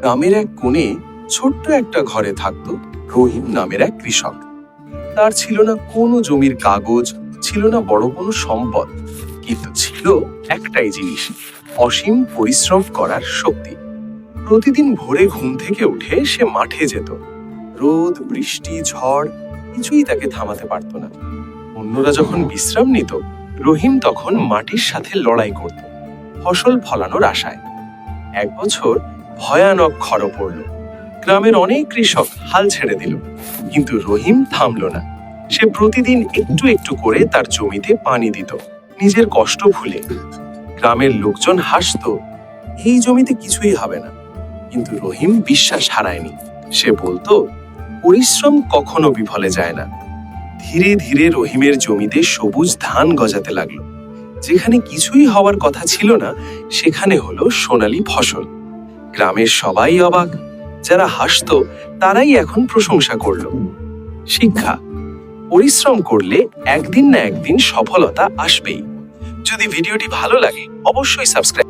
গ্রামের এক কোণে ছোট্ট একটা ঘরে থাকত রহিম নামের এক কৃষক। তার ছিল না কোনো জমির কাগজ, ছিল না বড় কোনো সম্পদ, কিন্তু ছিল একটাই জিনিস, অসীম পরিশ্রম করার শক্তি। প্রতিদিন ভোরে ঘুম থেকে উঠে সে মাঠে যেত। রোদ, বৃষ্টি, ঝড় কিছুই তাকে থামাতে পারত না। অন্যরা যখন বিশ্রাম নিত, রহিম তখন মাটির সাথে লড়াই করত, ফসল ফলানোর আশায়। এক বছর ভয়ানক খরা পড়ল। গ্রামের অনেক কৃষক হাল ছেড়ে দিল, কিন্তু রহিম থামল না। সে প্রতিদিন একটু একটু করে তার জমিতে পানি দিত, নিজের কষ্ট ভুলে। গ্রামের লোকজন হাসতো, এই জমিতে কিছুই হবে না, কিন্তু রহিম বিশ্বাস হারায়নি। সে বলতো, পরিশ্রম কখনো বিফলে যায় না। ধীরে ধীরে রহিমের জমিতে সবুজ ধান গজাতে লাগলো। যেখানে কিছুই হওয়ার কথা ছিল না, সেখানে হলো সোনালী ফসল। গ্রামের সবাই অবাক। যারা হাসতো তারাই এখন প্রশংসা করল। শিক্ষা: পরিশ্রম করলে একদিন না একদিন সফলতা আসবেই। যদি ভিডিওটি ভালো লাগে অবশ্যই সাবস্ক্রাইব